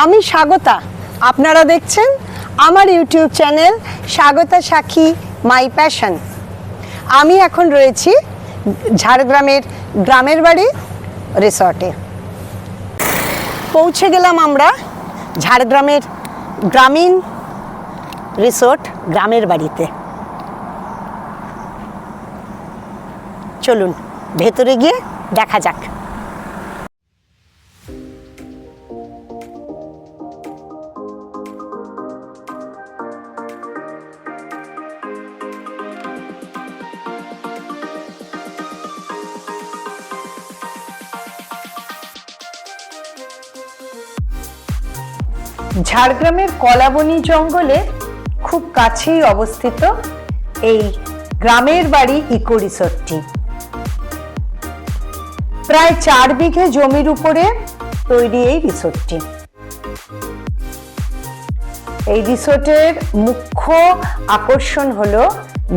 আমি স্বাগতা, আপনারা দেখছেন আমার ইউটিউব চ্যানেল স্বাগতা সাক্ষী মাই প্যাশন। আমি এখন রয়েছি ঝাড়গ্রামের গ্রামের বাড়ি রিসর্টে। পৌঁছে গেলাম আমরা ঝাড়গ্রামের গ্রামীণ রিসর্ট গ্রামের বাড়িতে। চলুন ভেতরে গিয়ে দেখা যাক। ঝাড়গ্রামের কলাবনী জঙ্গলে খুব কাছেই অবস্থিত এই গ্রামের বাড়ি ইকো রিসর্টটি। প্রায় 4 বিঘে জমির উপরে তৈরি এই রিসর্টটি। এই রিসর্টের মুখ্য আকর্ষণ হলো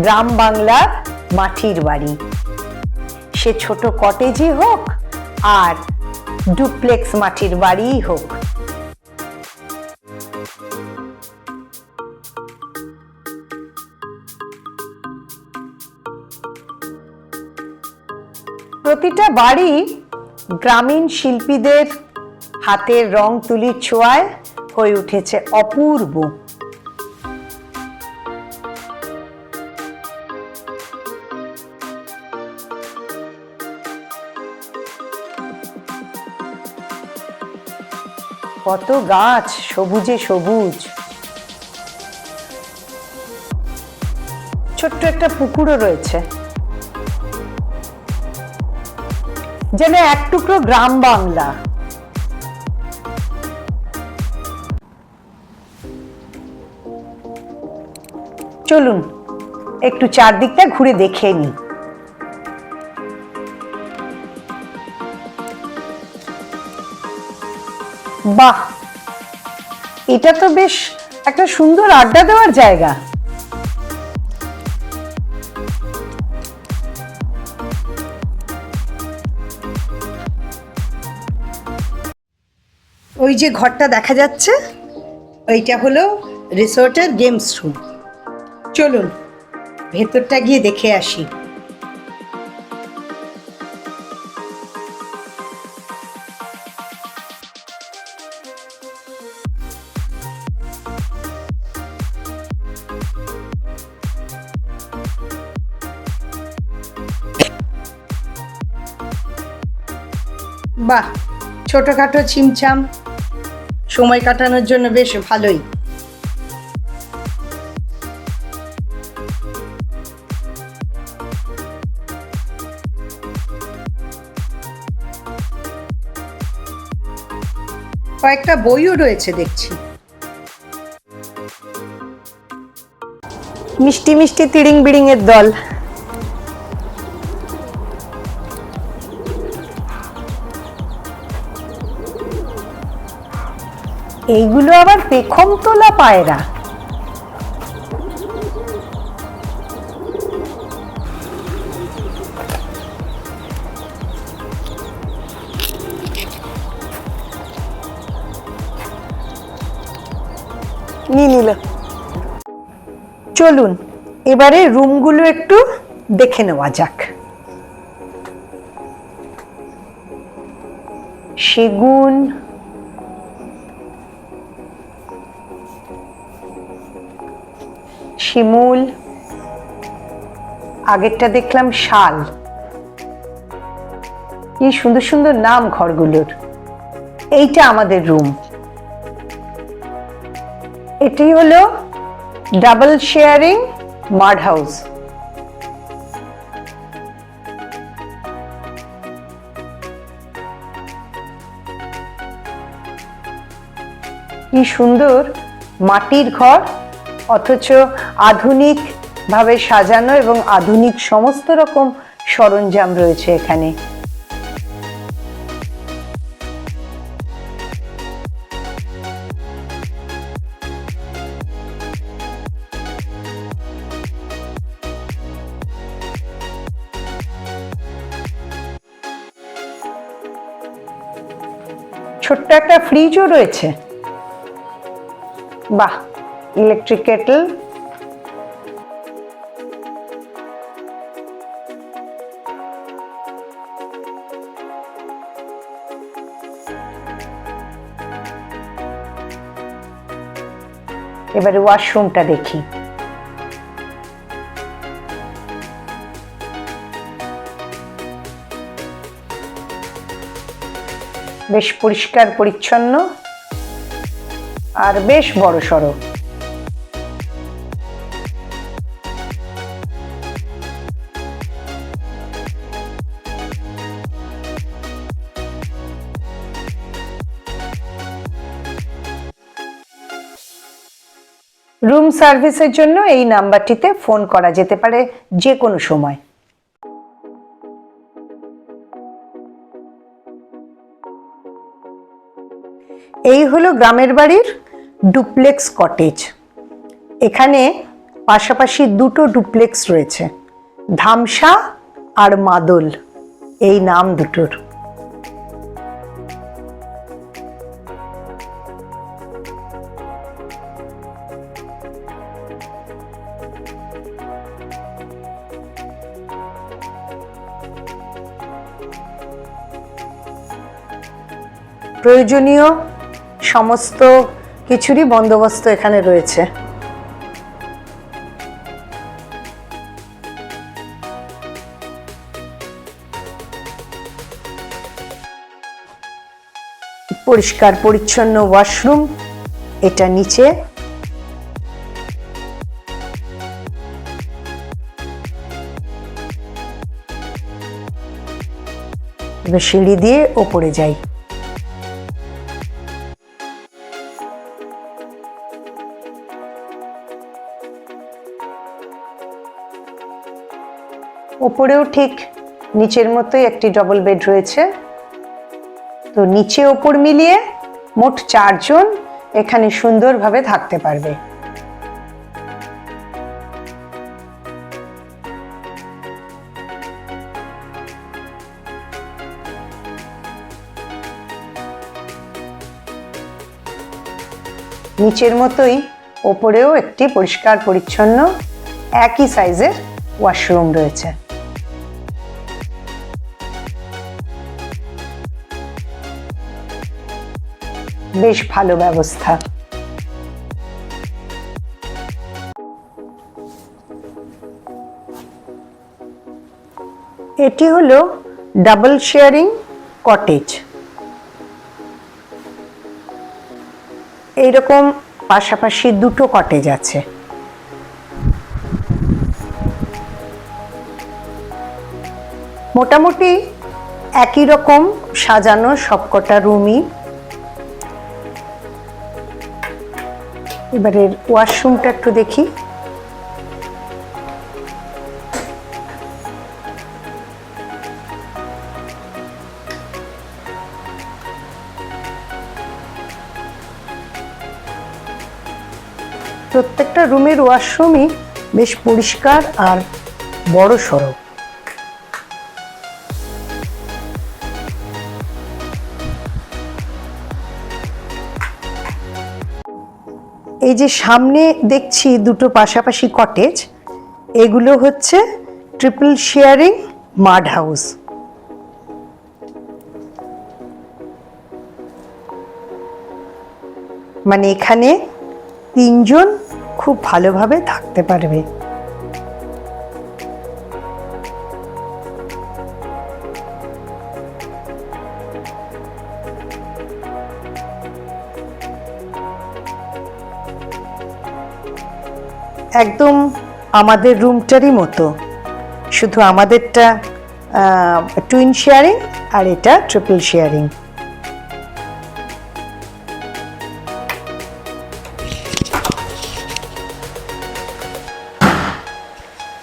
গ্রাম বাংলার মাটির বাড়ি, সে ছোট কটেজই হোক আর ডুপ্লেক্স মাটির বাড়িই হোক। প্রতিটা বাড়ি গ্রামীণ শিল্পীদের হাতের রং তুলির ছোঁয়ায় হয়ে উঠেছে অপূর্ব। কত গাছ, সবুজে সবুজ। ছোট্ট একটা পুকুরও রয়েছে, যেন এক টুকরো গ্রাম বাংলা। চলুন একটু চারদিকটা ঘুরে দেখে নিই। বাহ, এটা তো বেশ একটা সুন্দর আড্ডা দেওয়ার জায়গা। ওই যে ঘরটা দেখা যাচ্ছে, ওইটা হলো রিসর্টের গেমস রুম। চলুন ভেতরটা গিয়ে দেখে আসি। বাহ, ছোটখাটো ছিমছাম, সময় কাটানোর জন্য বেশ ভালোই। কয়েকটা বইও রয়েছে দেখছি। মিষ্টি মিষ্টি তিড়িং বিড়িং এর দল। এইগুলো আবার পেখম তোলা পায়রা। নিল। চলুন এবারে রুমগুলো একটু দেখে নেওয়া যাক। সেগুন, শিমুল, আগেরটা দেখলাম শাল। কি সুন্দর সুন্দর নাম ঘরগুলোর। এইটা আমাদের রুম। এটি হলো ডাবল শেয়ারিং মাড হাউস। কি সুন্দর মাটির ঘর, অথচ আধুনিক ভাবে সাজানো এবং আধুনিক সমস্ত রকম সরঞ্জাম রয়েছে এখানে। ছোট্ট একটা ফ্রিজও রয়েছে। বাহ, ইলেকট্রিক কেটল। এবারে ওয়াশরুমটা দেখি। বেশ পরিষ্কার পরিচ্ছন্ন আর বেশ বড়সড়। রুম সার্ভিসের জন্য এই নাম্বারটিতে ফোন করা যেতে পারে যে কোনো সময়। এই হলো গ্রামের বাড়ির ডুপ্লেক্স কটেজ। এখানে পাশাপাশি দুটো ডুপ্লেক্স রয়েছে, ধামসা আর মাদল, এই নাম দুটোর। প্রয়োজনীয় সমস্ত কিছুরই বন্দোবস্ত এখানে রয়েছে। পরিষ্কার পরিচ্ছন্ন ওয়াশরুম, এটা নিচে। এবার সিঁড়ি দিয়ে ওপরে যাই। ওপরেও ঠিক নিচের মতোই একটি ডবল বেড রয়েছে। তো নিচে ওপর মিলিয়ে মোট 4 জন এখানে সুন্দরভাবে থাকতে পারবে। নিচের মতোই ওপরেও একটি পরিষ্কার পরিচ্ছন্ন একই সাইজের ওয়াশরুম রয়েছে। বেশ ভালো ব্যবস্থা। এটি হলো ডাবল শেয়ারিং কটেজ। এইরকম পাশাপাশি দুটো কটেজ আছে। মোটামুটি একই রকম সাজানো সবকটা রুমই। এবারের ওয়াশরুমটা একটু দেখি। প্রত্যেকটা রুমের ওয়াশরুমই বেশ পরিষ্কার আর বড় সড়ো। এই যে সামনে দেখছি দুটো পাশাপাশি কটেজ, এগুলো হচ্ছে ট্রিপল শেয়ারিং মাড হাউস। মানে এখানে 3 জন খুব ভালোভাবে থাকতে পারবে। একদম আমাদের রুমটারই মতো, শুধু আমাদেরটা টুইন শেয়ারিং আর এটা ট্রিপল শেয়ারিং।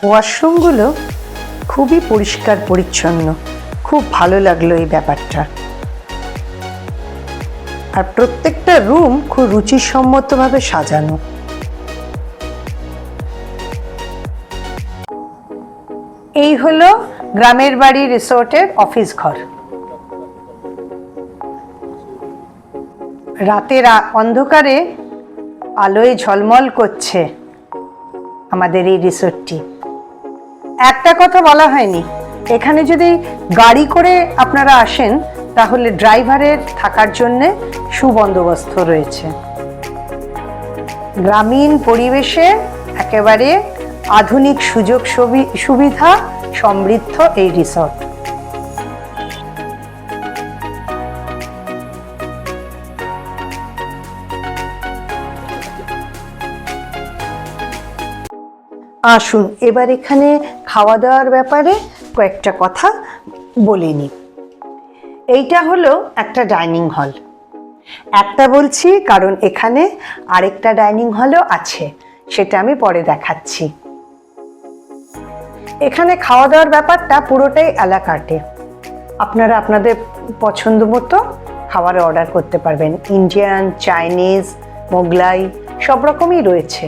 ওয়াশরুমগুলো খুবই পরিষ্কার পরিচ্ছন্ন, খুব ভালো লাগলো এই ব্যাপারটা। আর প্রত্যেকটা রুম খুব রুচিসম্মতভাবে সাজানো। এই হলো গ্রামের বাড়ি রিসোর্টের অফিস ঘর। রাতের অন্ধকারে আলোয় ঝলমল করছে আমাদের এই রিসোর্টটি। একটা কথা বলা হয়নি, এখানে যদি গাড়ি করে আপনারা আসেন তাহলে ড্রাইভারের থাকার জন্য সুবন্দোবস্ত রয়েছে। গ্রামীণ পরিবেশে একেবারে আধুনিক সুযোগ সুবিধা সমৃদ্ধ এই রিসর্ট। আসুন এবার এখানে খাওয়া দাওয়ার ব্যাপারে কয়েকটা কথা বলে নিই। এইটা হলো একটা ডাইনিং হল। একটা বলছি কারণ এখানে আরেকটা ডাইনিং হলও আছে, সেটা আমি পরে দেখাচ্ছি। এখানে খাওয়া দাওয়ার ব্যাপারটা পুরোটাই আলা কার্টে। আপনারা আপনাদের পছন্দ মতো খাবার অর্ডার করতে পারবেন। ইন্ডিয়ান, চাইনিজ, মোগলাই সব রকমই রয়েছে।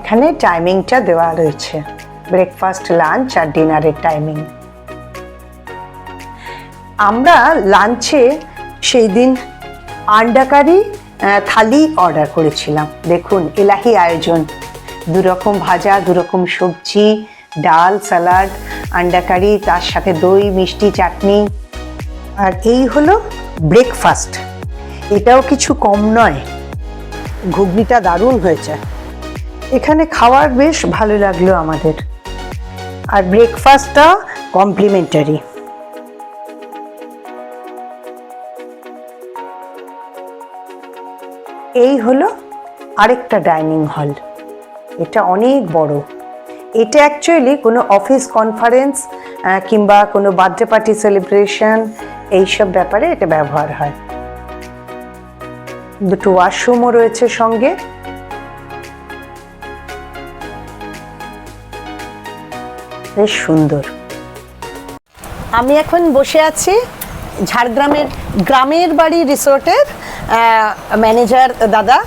এখানে টাইমিংটা দেওয়া রয়েছে, ব্রেকফাস্ট, লাঞ্চ আর ডিনারের টাইমিং। আমরা লাঞ্চে সেই দিন আন্ডা কারি থালি অর্ডার করেছিলাম। দেখুন এলাহি আয়োজন, দুরকম ভাজা, দুরকম সবজি, ডাল, স্যালাড, আন্ডা কারি, তার সাথে দই, মিষ্টি, চাটনি। আর এই হলো ব্রেকফাস্ট, এটাও কিছু কম নয়। ঘুগনিটা দারুণ হয়েছে। এখানে খাওয়ার বেশ ভালো লাগলো আমাদের, আর ব্রেকফাস্টটা কমপ্লিমেন্টারি। এই হলো আরেকটা ডাইনিং হল, এটা অনেক বড়। এটা অ্যাকচুয়ালি কোনো অফিস কনফারেন্স কিংবা কোনো বার্থডে পার্টি সেলিব্রেশন এইসব ব্যাপারে এটা ব্যবহার হয়। দুটো ওয়াশরুমও রয়েছে সঙ্গে। বেশ সুন্দর। আমি এখন বসে আছি ঝাড়গ্রামের গ্রামের বাড়ি রিসোর্টের ম্যানেজার দাদা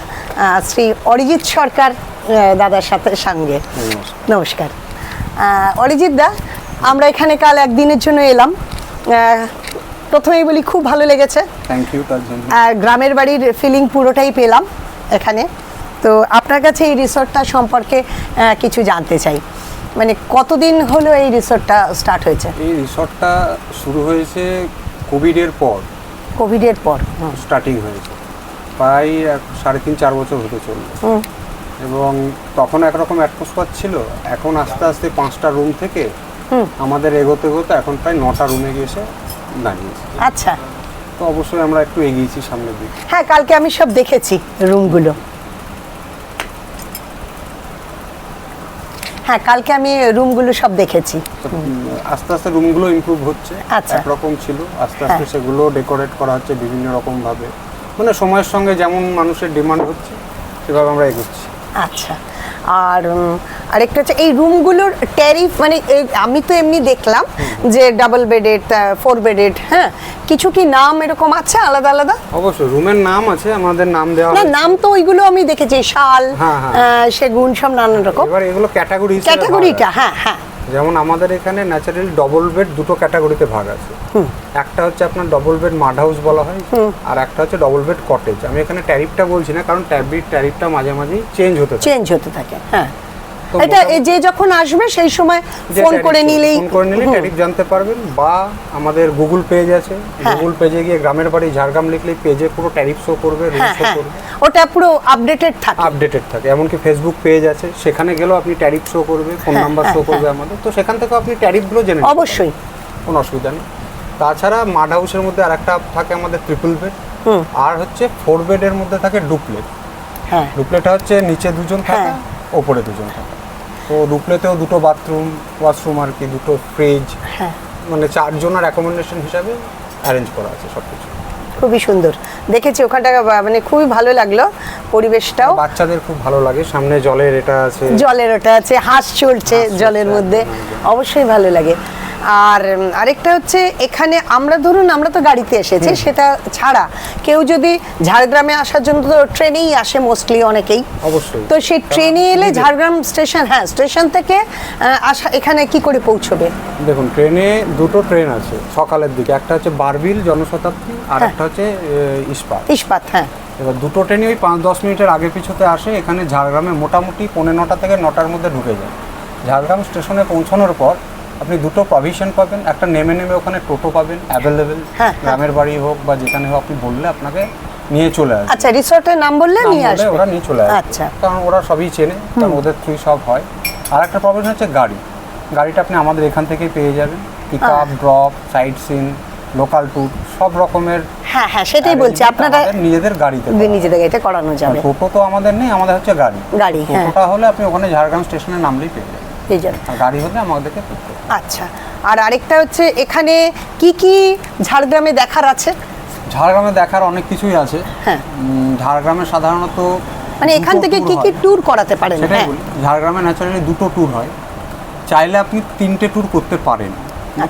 শ্রী অরিজিৎ সরকার দাদার সঙ্গে। নমস্কার অরিজিৎ দা, আমরা এখানে কাল একদিনের জন্য এলাম। প্রথমেই বলি খুব ভালো লেগেছে। থ্যাংক ইউ তার জন্য। গ্রামের বাড়ির ফিলিং পুরোটাই পেলাম এখানে। তো আপনার কাছে এই রিসোর্টটা সম্পর্কে কিছু জানতে চাই, মানে কতদিন হলো এই রিসোর্টটা স্টার্ট হয়েছে? এই রিসোর্টটা শুরু হয়েছে কোভিডের পর। কোভিডের পর স্টার্টিং হয়েছে, প্রায় 3.5-4 বছর হতে চললো। এবং তখন একরকম অ্যাটমসফিয়ার ছিল। এখন আস্তে আস্তে 5টা রুম থেকে আমাদের এগোতে এগোতে এখন প্রায় 9টা রুমে গিয়েছে দাঁড়িয়েছে। আচ্ছা, তো অবশ্যই আমরা একটু এগিয়েছি সামনের দিকে। হ্যাঁ, কালকে আমি সব দেখেছি রুমগুলো। হ্যাঁ, কালকে আমি রুমগুলো সব দেখেছি। আস্তে আস্তে রুমগুলো ইমপ্রুভ হচ্ছে। আচ্ছা। একরকম ছিল, আস্তে আস্তে সেগুলো ডেকোরেট করা হচ্ছে বিভিন্ন রকম ভাবে, মানে সময়ের সঙ্গে যেমন মানুষের ডিমান্ড হচ্ছে সেভাবে আমরা এগোচ্ছি। আচ্ছা, আর আরেকটা হচ্ছে এই রুমগুলোর ট্যারিফ, মানে আমি তো এমনি দেখলাম যে ডাবল বেডেড, 4 বেডেড, হ্যাঁ, কিছু কি নাম এরকম আছে আলাদা আলাদা? অবশ্যই রুমের নাম আছে, আমাদের নাম দেওয়া না, নাম তো ওইগুলো আমি দেখেছি, শাল, সেগুন, সব নানান রকম। এবার এগুলো ক্যাটাগরি, ক্যাটাগরিটা, হ্যাঁ হ্যাঁ। যেমন আমাদের এখানে ন্যাচারালি ডবল বেড দুটো ক্যাটাগরিতে ভাগ আছে। একটা হচ্ছে আপনার ডবল বেড মাড হাউস বলা হয়, আর একটা হচ্ছে ডবল বেড কটেজ। আমি এখানে ট্যারিফটা বলছি না, কারণ ট্যারিফটা মাঝে মাঝেই চেঞ্জ হতে থাকে। হ্যাঁ, এটা যে যখন আসবে সেই সময় ফোন করে নিলে ট্যারিফ জানতে পারবেন। বা আমাদের গুগল পেজ আছে, গুগল পেজে গিয়ে গ্রামের বাড়ি ঝাড়গ্রাম লিখলেই পেজে পুরো ট্যারিফ শো করবে, রুম শো করবে। ওটা পুরো আপডেটেড থাকে। এমনকি ফেসবুক পেজ আছে, সেখানে গেলেও আপনি ট্যারিফ শো করবে, ফোন নাম্বার শো করবে আমাদের। তো সেখান থেকে আপনি ট্যারিফগুলো জেনে নেবেন, অবশ্যই কোনো অসুবিধা নেই। তাছাড়া মাড হাউসের মধ্যে আরেকটা থাকে আমাদের ট্রিপল বেড, আর হচ্ছে 4 বেডের মধ্যে থাকে ডুপ্লেট। হ্যাঁ, ডুপ্লেটটা হচ্ছে নিচে 2জন থাকে, ওপরে 2জন থাকে। তো ডুপ্লেটেও 2টো বাথরুম, ওয়াশরুম আর কি, 2টো ফ্রিজ, মানে 4 জনের অ্যাকোমোডেশন হিসাবে অ্যারেঞ্জ করা আছে সবকিছু। খুবই সুন্দর দেখেছি ওখানটা, মানে খুবই ভালো লাগলো পরিবেশটাও। বাচ্চাদের খুব ভালো লাগে। সামনে জলের ওটা আছে, হাঁস চলছে জলের মধ্যে, অবশ্যই ভালো লাগে। আর আরেকটা হচ্ছে এখানে আমরা ধরুন আমরা তো গাড়িতে এসেছি, সেটা ছাড়া কেউ যদি ঝাড়গ্রামে আসার জন্য তো ট্রেনেই আসে মোস্টলি অনেকেই, অবশ্যই। তো সেই ট্রেনে এলে ঝাড়গ্রাম স্টেশন, হ্যাঁ স্টেশন থেকে আসা এখানে কি করে পৌঁছবে? দেখুন, ট্রেনে দুটো ট্রেন আছে সকালের দিকে, একটা হচ্ছে বারবিল জনশতাব্দী আর একটা হচ্ছে ইস্পাত। ইস্পাত, হ্যাঁ। এবার দুটো ট্রেনই ওই 5-10 মিনিটের আগে পিছুতে আসে। এখানে ঝাড়গ্রামে মোটামুটি 9:45 থেকে 9টার মধ্যে ঢুকে যায়। ঝাড়গ্রাম স্টেশনে পৌঁছানোর পর আপনি দুটো প্রভিশন পাবেন, একটা নেমে ওখানে টোটো পাবেন অ্যাভেলেবেল, গ্রামের বাড়ি হোক বা যেখানে হোক আপনি বললে আপনাকে নিয়ে চলে আসবে। আচ্ছা, রিসোর্টের নাম বললে নিয়ে আসবে, ওরা নিয়ে চলে আসবে। আচ্ছা, কারণ ওরা সবই চেনে, কারণ ওদের থ্রুই সব হয়। আর একটা প্রবলেম হচ্ছে গাড়িটা আপনি আমাদের এখান থেকেই পেয়ে যাবেন, pick up, drop, sightseeing, local tour, সব রকমের। হ্যাঁ হ্যাঁ, সেটাই বলছি, আপনারা নিজেদের গাড়িতে করানো যাবে। টোটো তো আমাদের নেই, আমাদের হচ্ছে গাড়ি। হ্যাঁ, টোটোটা হলে আপনি ওখানে ঝাড়গ্রাম স্টেশনে নামলেই পেয়ে যাবেন, আর গাড়ি হলে আমাদেরকে পিক করতে হবে। আচ্ছা, আর আরেকটা হচ্ছে এখানে কি কি ঝাড়গ্রামে দেখার আছে? ঝাড়গ্রামে দেখার অনেক কিছুই আছে। হ্যাঁ, ঝাড়গ্রামে সাধারণত মানে এখান থেকে কি কি ট্যুর করাতে পারেন? সেটাই বলি, ঝাড়গ্রামে ন্যাচারালি দুটো ট্যুর হয়, চাইলে আপনি 3টে ট্যুর করতে পারেন।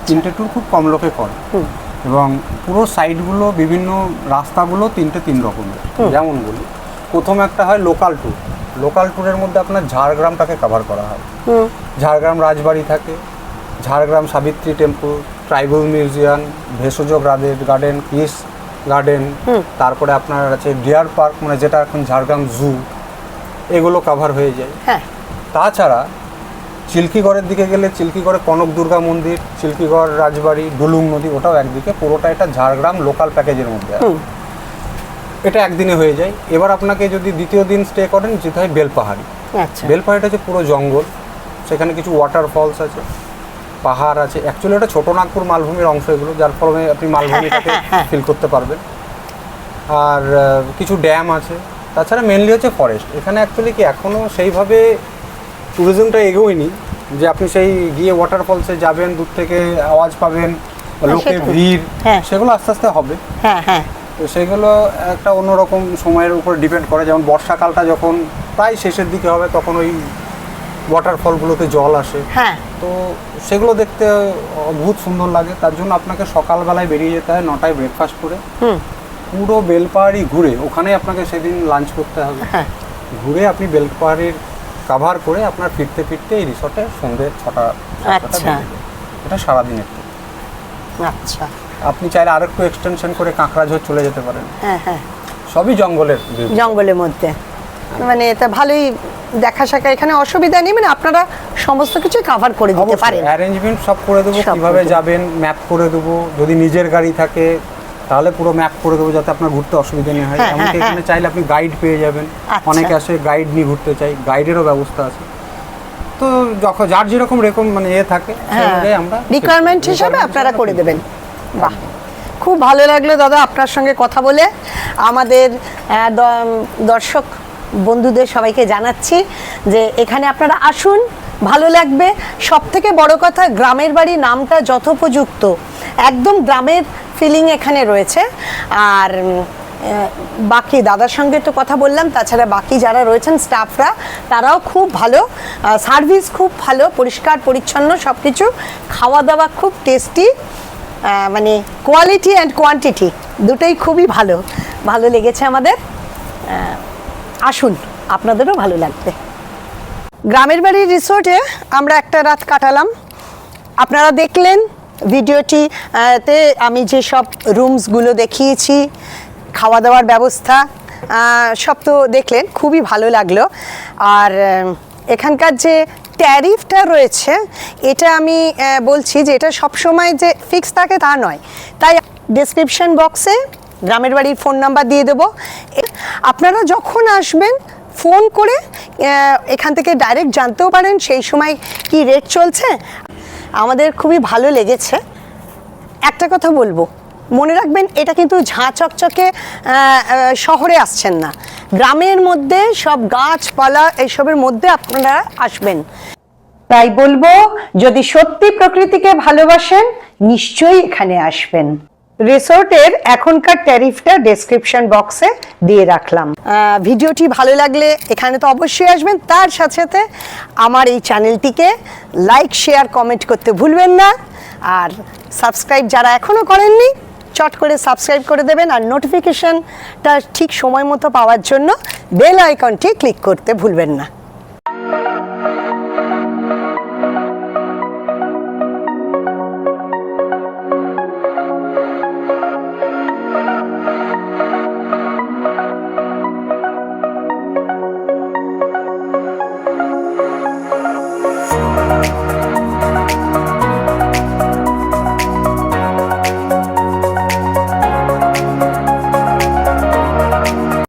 3টে ট্যুর খুব কম লোকে করে, এবং পুরো সাইডগুলো, বিভিন্ন রাস্তাগুলো 3টে 3 রকমের। যেমন বলি, প্রথম একটা হয় লোকাল ট্যুরের মধ্যে আপনার ঝাড়গ্রামটাকে কভার করা হয়। ঝাড়গ্রাম রাজবাড়ি থাকে, Jhargram Savitri temple, tribal museum, ভেষজ গার্ডেন, কিস গার্ডেন, তারপরে আপনার আছে ডিয়ার পার্ক, মানে যেটা এখন ঝাড়গ্রাম জু, এগুলো কভার হয়ে যায়। তাছাড়া চিল্কিগড়ের দিকে গেলে চিল্কিগড়ে কনক দুর্গা মন্দির, চিল্কিগড় রাজবাড়ি, ডুলুং নদী, ওটাও একদিকে, পুরোটা এটা ঝাড়গ্রাম লোকাল প্যাকেজের মধ্যে আছে। এটা একদিনে হয়ে যায়। এবার আপনাকে যদি দ্বিতীয় দিন স্টে করেন, যেতে হয় বেলপাহাড়ি। বেলপাহাড়িটা হচ্ছে পুরো জঙ্গল, সেখানে কিছু ওয়াটারফলস আছে, পাহাড় আছে। অ্যাকচুয়ালি এটা ছোটো নাগপুর মালভূমির অংশ এগুলো, যার ফলে আপনি মালভূমিটাকে ফিল করতে পারবেন। আর কিছু ড্যাম আছে। তাছাড়া মেনলি হচ্ছে ফরেস্ট। এখানে অ্যাকচুয়ালি কি এখনও সেইভাবে ট্যুরিজমটা এগোয়নি যে আপনি সেই গিয়ে ওয়াটারফলসে যাবেন, দূর থেকে আওয়াজ পাবেন, লোকের ভিড়, সেগুলো আস্তে আস্তে হবে। তো সেগুলো একটা অন্যরকম সময়ের উপর ডিপেন্ড করে। যেমন বর্ষাকালটা যখন প্রায় শেষের দিকে হবে, তখন ওই ওয়াটারফলগুলোতে জল আসে, তো সেগুলো দেখতে অদ্ভুত সুন্দর লাগে। তার জন্য আপনাকে সকালবেলায় বেরিয়ে যেতে হয়, 9টায় ব্রেকফাস্ট করে পুরো বেলপাহাড়ি ঘুরে, ওখানে আপনাকে সেদিন লাঞ্চ করতে হবে। ঘুরে আপনি বেলপাহাড়ির কভার করে আপনার ফিরতে এই রিসর্টে সন্ধ্যে 6টা। এটা সারাদিনের। আচ্ছা, আপনি চাইলে আরেকটু এক্সটেনশন করে কাঁকড়াঝোড় চলে যেতে পারেন। সবই জঙ্গলের মধ্যে, মানে এটা ভালোই দেখা শাখা, এখানে অসুবিধা নেই, মানে আপনারা সমস্ত কিছু কভার করে দিতে পারেন। অ্যারেঞ্জমেন্ট সব করে দেবো, কিভাবে যাবেন ম্যাপ করে দেবো। যদি নিজের গাড়ি থাকে তাহলে পুরো ম্যাপ করে দেবো, যাতে আপনার ঘুরতে অসুবিধা নেই হয়। এমনকি এখানে চাইলে আপনি গাইড পেয়ে যাবেন। অনেকে আসে গাইড নিয়ে ঘুরতে চাই, গাইডেরও ব্যবস্থা আছে। তো যখন যার যেরকম মানে থাকে, আমরা রিকোয়ারমেন্ট হিসাবে আপনারা করে দেবেন। বাহ, খুব ভালো লাগলো দাদা আপনার সঙ্গে কথা বলে। আমাদের দর্শক বন্ধুদের সবাইকে জানাচ্ছি যে এখানে আপনারা আসুন, ভালো লাগবে। সব থেকে বড় কথা, গ্রামের বাড়ি নামটা যথোপযুক্ত, একদম গ্রামের ফিলিং এখানে রয়েছে। আর বাকি দাদার সঙ্গে তো কথা বললাম, তাছাড়া বাকি যারা রয়েছেন স্টাফরা, তারাও খুব ভালো, সার্ভিস খুব ভালো, পরিষ্কার পরিচ্ছন্ন সব কিছু, খাওয়া দাওয়া খুব টেস্টি, মানে কোয়ালিটি অ্যান্ড কোয়ান্টিটি দুটোই খুবই ভালো লেগেছে আমাদের। আসুন, আপনাদেরও ভালো লাগবে। গ্রামের বাড়ি রিসোর্টে আমরা একটা রাত কাটালাম। আপনারা দেখলেন ভিডিওটিতে আমি যেসব রুমসগুলো দেখিয়েছি, খাওয়া দাওয়ার ব্যবস্থা সব তো দেখলেন, খুবই ভালো লাগলো। আর এখানকার যে ট্যারিফটা রয়েছে, এটা আমি বলছি যে এটা সবসময় যে ফিক্স থাকে তা নয়, তাই ডেসক্রিপশন বক্সে গ্রামের বাড়ির ফোন নাম্বার দিয়ে দেবো। আপনারা যখন আসবেন ফোন করে এখান থেকে ডাইরেক্ট জানতেও পারেন সেই সময় কি রেট চলছে। আমাদের খুবই ভালো লেগেছে। একটা কথা বলবো, মনে রাখবেন, এটা কিন্তু ঝাঁ চকচকে শহরে আসছেন না, গ্রামের মধ্যে সব গাছপালা এইসবের মধ্যে আপনারা আসবেন। তাই বলবো, যদি সত্যি প্রকৃতিকে ভালোবাসেন, নিশ্চয়ই এখানে আসবেন। রিসোর্টের এখনকার ট্যারিফটা ডেসক্রিপশন বক্সে দিয়ে রাখলাম। ভিডিওটি ভালো লাগলে এখানে তো অবশ্যই আসবেন, তার সাথে সাথে আমার এই চ্যানেলটিকে লাইক শেয়ার কমেন্ট করতে ভুলবেন না। আর সাবস্ক্রাইব যারা এখনও করেননি চট করে সাবস্ক্রাইব করে দেবেন, আর নোটিফিকেশনটা ঠিক সময় মতো পাওয়ার জন্য বেল আইকনটি ক্লিক করতে ভুলবেন না।